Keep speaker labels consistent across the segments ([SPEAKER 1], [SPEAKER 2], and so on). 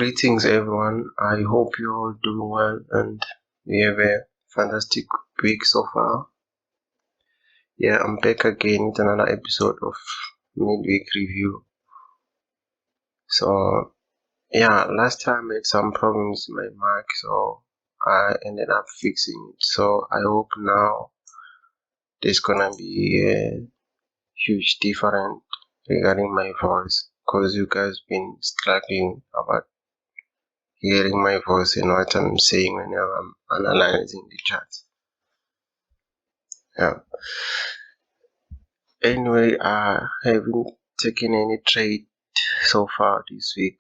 [SPEAKER 1] Greetings, everyone. I hope you're all doing well and we have a fantastic week so far. Yeah, I'm back again with another episode of Midweek Review. So, yeah, last time I had some problems with my mic, so I ended up fixing it. So, I hope now there's gonna be a huge difference regarding my voice because you guys been struggling about hearing my voice and what I'm saying when I'm analyzing the charts. Yeah. Anyway, I haven't taken any trade so far this week.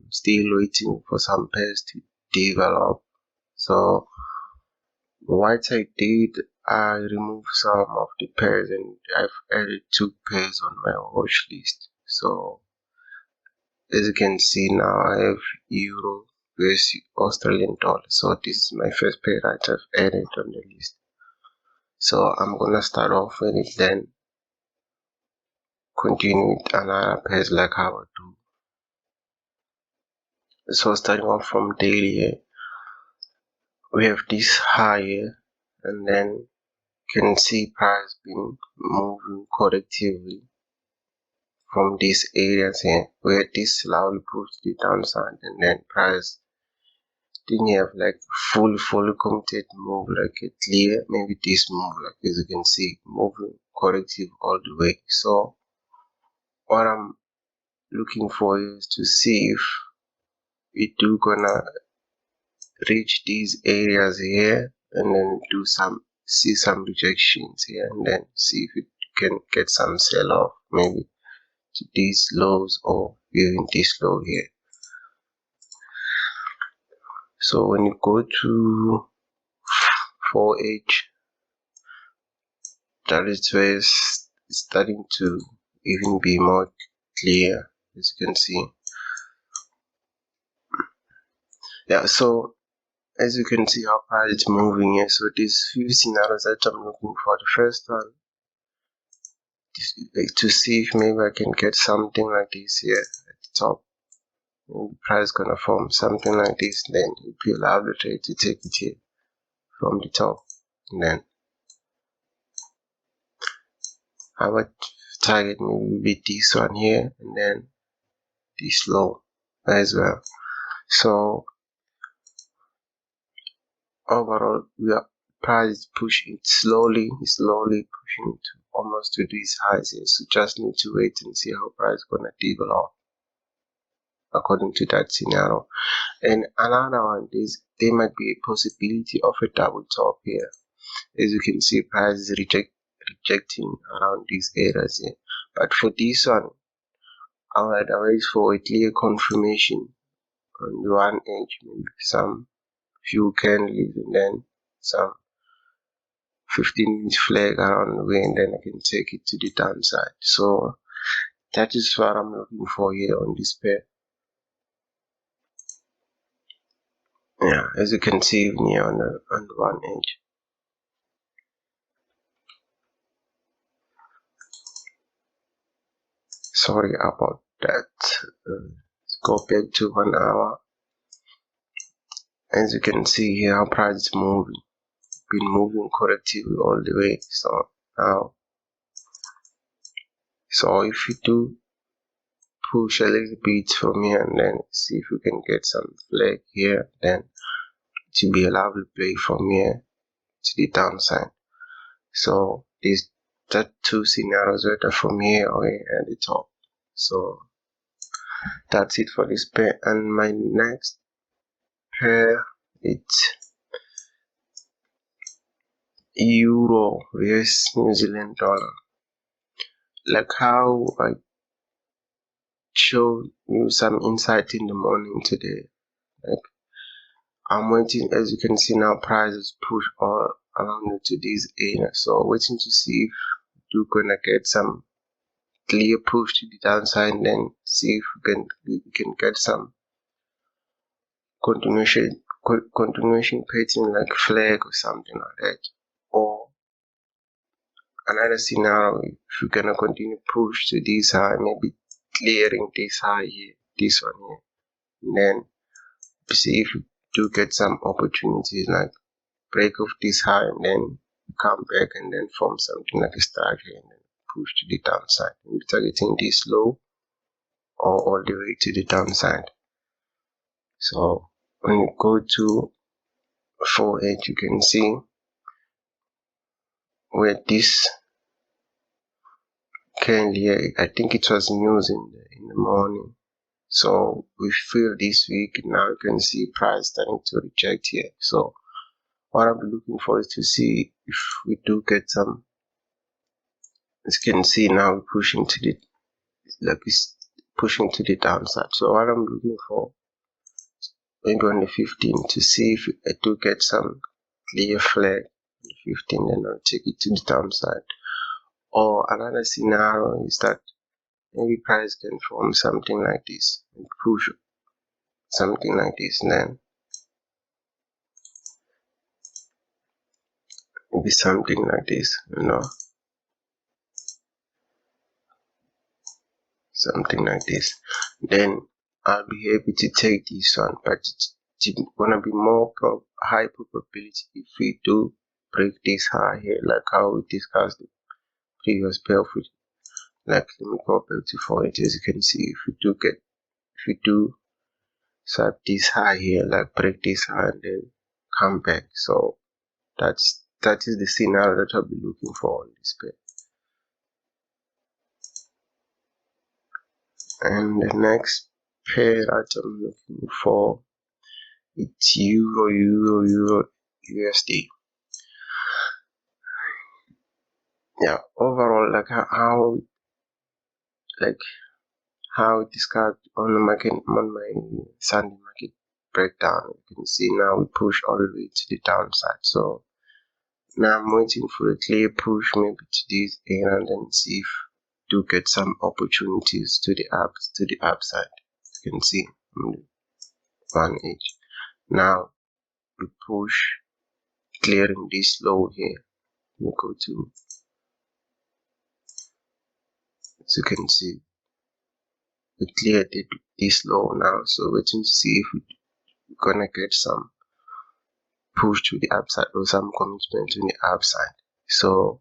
[SPEAKER 1] Still waiting for some pairs to develop. So what I did, I removed some of the pairs and I've added 2 pairs on my watch list. So as you can see now, I have Euro versus Australian dollar. So this is my first pair that I've added on the list. So I'm gonna start off with it, then continue with another pairs like how I do. So starting off from daily, we have this high here, and then you can see price been moving collectively from these areas here, where this slowly pushed the downside, and then price didn't have like fully committed move, like a clear, maybe this move, like as you can see, moving corrective all the way. So what I'm looking for is to see if we do gonna reach these areas here and then see some rejections here and then see if it can get some sell off maybe to these lows or even this low here. So when you go to 4H, that is where it's starting to even be more clear, as you can see. Yeah, so as you can see how price is moving here. So these few scenarios that I'm looking for, the first one to see if maybe I can get something like this here at the top. Maybe price gonna form something like this, then you'll have the trade to take it here from the top, and then I would target maybe this one here and then this low as well. So overall, price is pushing slowly pushing to almost to these highs here. So just need to wait and see how price gonna develop according to that scenario. And another one is there might be a possibility of a double top here. As you can see, price is rejecting around these areas here. But for this one, I would wait for a clear confirmation on the one edge, maybe some few candles and then some 15-minute flag around the way, and then I can take it to the downside. So that is what I'm looking for here on this pair. Yeah, as you can see even here on the one edge. Sorry about that. Let's go back to 1 hour. As you can see here, how price is moving. Been moving correctly all the way. So now, so if you do push a little bit from here and then see if we can get some flag here, then it will be a lovely play from here to the downside. So these that 2 scenarios, whether from here or at the top. So that's it for this pair. And my next pair, it's Euro vs New Zealand dollar. Like how I showed you some insight in the morning today. Like I'm waiting, as you can see now, prices push all around to these areas. So waiting to see if you're gonna get some clear push to the downside, and then see if we can get some continuation pattern like flag or something like that. Or another scenario, if you're gonna continue push to this high, maybe clearing this high here, this one here, and then see if you do get some opportunities like break off this high and then come back and then form something like a structure and then push to the downside. We're targeting this low or all the way to the downside. So when you go to 4H, you can see where this currently, I think it was news in the morning. So we feel this week now you can see price starting to reject here. So what I'll be looking for is to see if we do get some. As you can see now we're pushing to the pushing to the downside. So what I'm looking for, maybe on the 15, to see if I do get some clear flag on the 15, then I'll take it to the downside. Or another scenario is that maybe price can form something like this and push something like this, and then maybe something like this, something like this. Then I'll be happy to take this one, but it's gonna be more high probability if we do break this high here, like how we discussed the previous pair. Like let me go back to 4H. As you can see, if we do swap this high here, like break this high and then come back. So that is the scenario that I'll be looking for on this pair. And the next pair that I'm looking for, it's Euro USD. Yeah, overall, like how we discussed on the market, on my Sunday market breakdown, you can see now we push all the way to the downside. So now I'm waiting for a clear push maybe to this area and then see if do get some opportunities to the upside. You can see on the 1H. Now we push, clearing this low here. We go to, as you can see, we cleared this low now. So waiting to see if we're gonna get some push to the upside or some commitment to the upside. So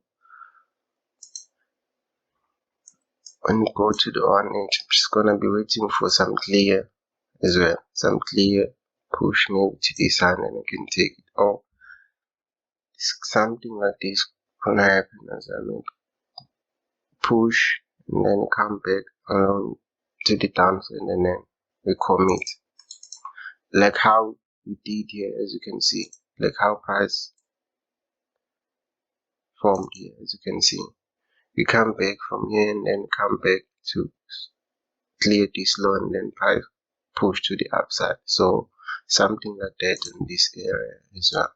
[SPEAKER 1] when you go to the 1H, I'm just gonna be waiting for some clear as well, some clear push maybe to this side, and I can take it. Or something like this gonna happen as I make push and then come back to the downside and then we commit, like how we did here. As you can see, like how price formed here. As you can see, we come back from here and then come back to clear this low and then price push to the upside. So something like that in this area as well,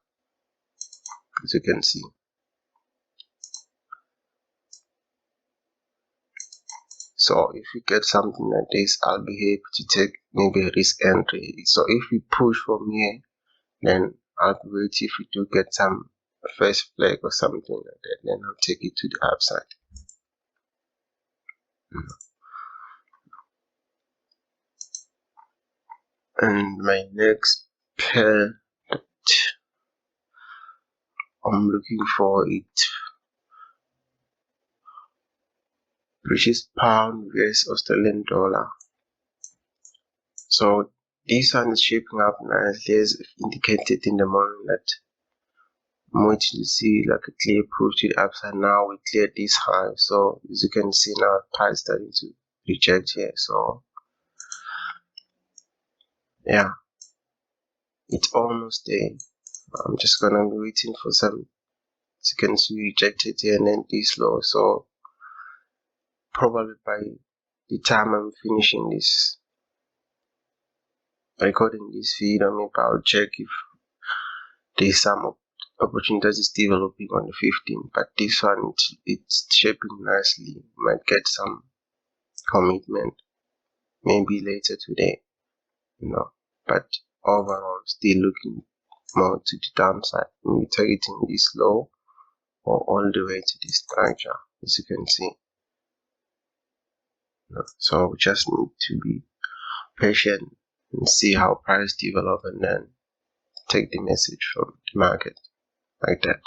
[SPEAKER 1] as you can see. So if we get something like this, I'll be happy to take maybe a risk entry. So if we push from here, then I'll wait. If we do get some first flag or something like that, then I'll take it to the upside. And my next pair that I'm looking for it, British pound vs Australian dollar. So this one is shaping up nicely as indicated in the morning that I'm waiting to see like a clear push to the upside. Now we cleared this high, so as you can see now price starting to reject here. So yeah, it's almost there. I'm just gonna be waiting for some, as you can see, rejected here and then this low. So probably by the time I'm finishing this recording this video, maybe I'll check if there's some opportunities is developing on the 15th, but this one it's shaping nicely. Might get some commitment maybe later today, but overall still looking more to the downside. We're targeting this low or all the way to this structure, as you can see. So we just need to be patient and see how price develop, and then take the message from the market like that.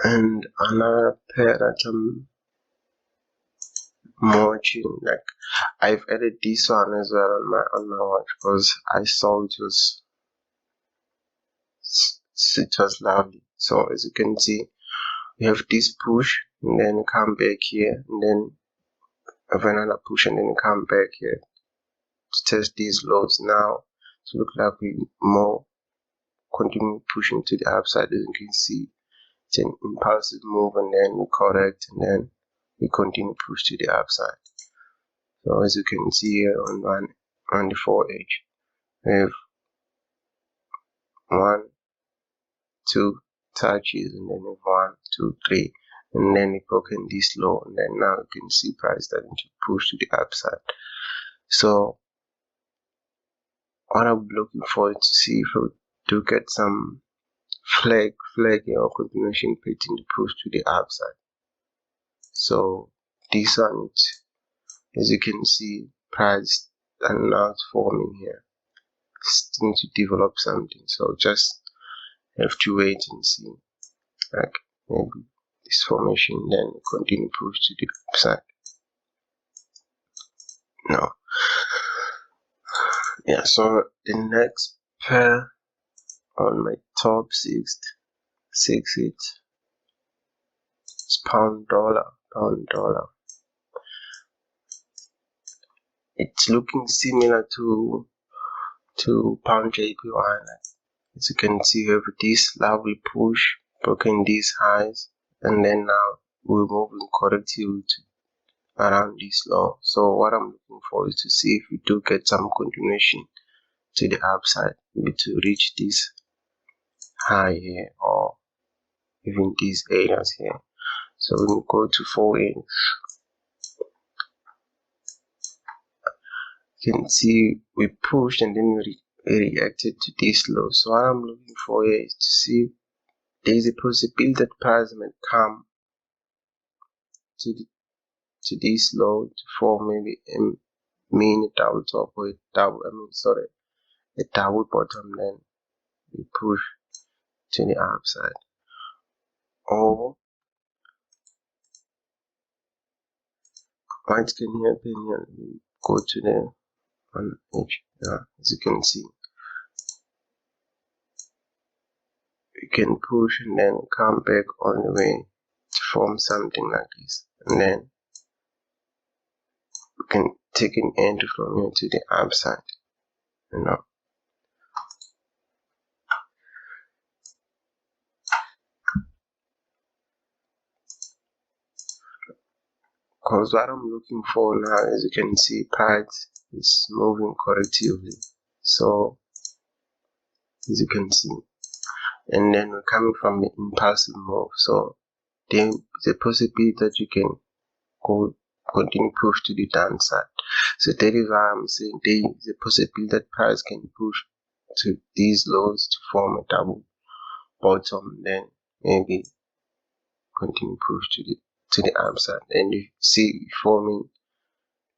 [SPEAKER 1] And another pair that I'm watching, like I've added this one as well on my watch because I saw it was lovely. So as you can see, we have this push and then come back here, and then have another push and then come back here to test these lows. Now to look like we more continue pushing to the upside. As you can see, it's an impulsive move, and then we correct, and then we continue push to the upside. So as you can see here on the 4H, we have 1, 2 touches, and then we have 1, 2, 3, and then we broken this low, and then now you can see price starting to push to the upside. So what I'm looking for is to see if we do get some flag or continuation pattern to push to the upside. So this one, as you can see, price are not forming here. Still to develop something. So just have to wait and see. Like maybe this formation, then continue push to the upside. No. Yeah, so the next pair on my top 6 hit is pound dollar. It's looking similar to pound JPY. As you can see, we have this lovely push, broken these highs, and then now we're moving correctly to around this low. So what I'm looking for is to see if we do get some continuation to the upside, maybe to reach this high here or even these areas here. So we will go to 4 inch. You can see we pushed and then we reacted to this low. So what I'm looking for here is to see if there is a possibility that price might come to this low to form maybe a mini double top or a double bottom, then we push to the upside. Or what can happen here, we go to the 1H. Yeah, as you can see, we can push and then come back all the way to form something like this, and then we can take an entry from here to the upside, because what I'm looking for now, as you can see, price is moving correctively. So as you can see, and then we're coming from the impulsive move. So there's a possibility that you can continue push to the downside. So that is why I'm saying there is a possibility that price can push to these lows to form a double bottom, then maybe continue push to the upside. And you see forming,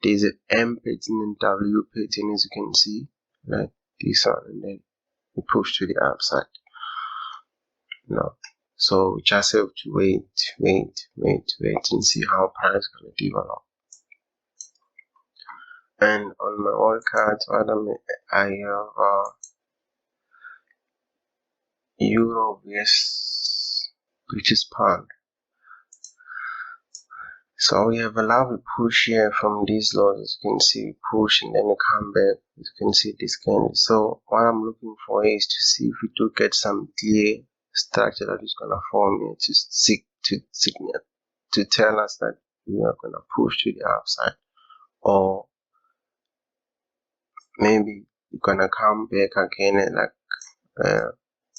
[SPEAKER 1] there's an M pattern and W pattern, as you can see, like this one, and then we push to the upside. So we just have to wait and see how price is gonna develop. And on my oil cards, I have Euro vs British pound. So we have a lovely push here from these lows. As you can see, push and then we come back. As you can see, this candle. So what I'm looking for is to see if we do get some clear structure that is gonna form here to tell us that we are gonna push to the upside, or maybe we're gonna come back again and like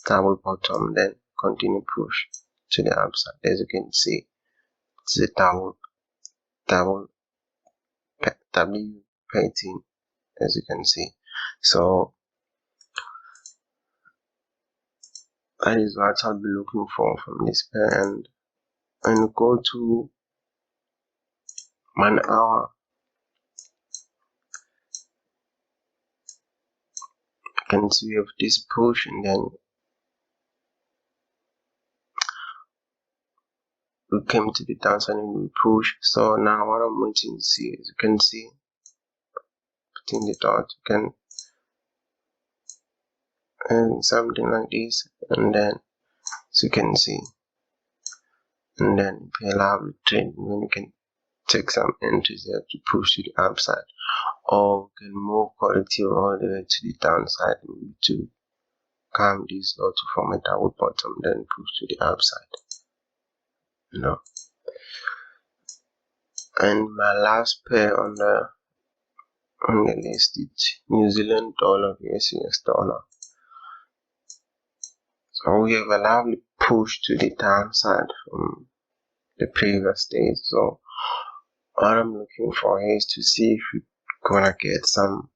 [SPEAKER 1] double bottom, then continue push to the upside. As you can see, it's a double W pattern, as you can see. So that is what I'll be looking for from this pair. And go to 1 hour. You can see we have this push, and then we came to the downside and we push. So now what I'm waiting to see is, you can see, putting the dot, you can, and something like this, and then as you can see, and then if you allow the trend, when you can take some entries there to push to the upside, or you can move collective all the way to the downside to calm this low to form a double bottom, then push to the upside. And my last pair on the list is New Zealand dollar vs US dollar. So we have a lovely push to the downside from the previous days. So what I'm looking for here is to see if we're gonna get some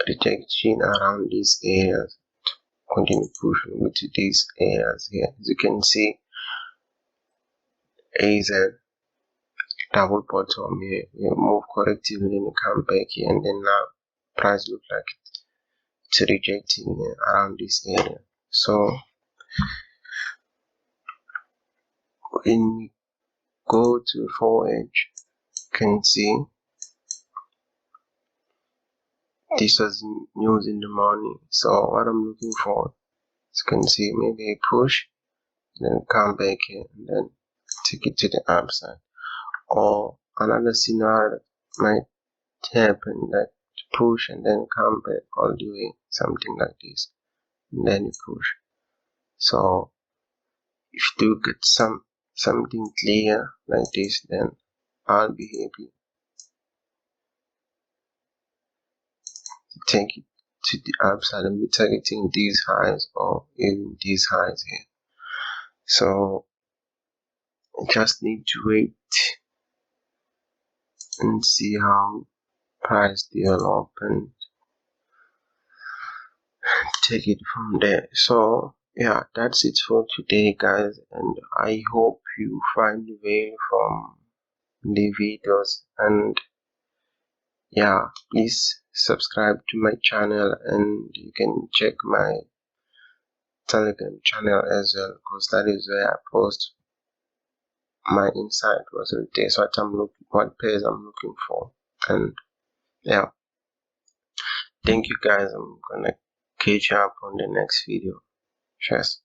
[SPEAKER 1] rejection around these areas, continue pushing into these areas here. As you can see, AZ double bottom here, we move correctively and come back here, and then now price look like it's rejecting here around this area. So when we go to 4H, you can see this was news in the morning. So what I'm looking for, as you can see, maybe a push, then come back here and then take it to the upside. Or another scenario might happen, that push and then come back all the way, something like this, and then you push. So if you get something clear like this, then I'll be happy to take it to the upside and be targeting these highs or even these highs here. So I just need to wait and see how price develop and take it from there. So yeah, that's it for today, guys, and I hope you find the value from the videos. And yeah, please subscribe to my channel, and you can check my Telegram channel as well, because that is where I post my insight was every day, so what pairs I'm looking for. And yeah, thank you guys. I'm gonna catch you up on the next video. Cheers.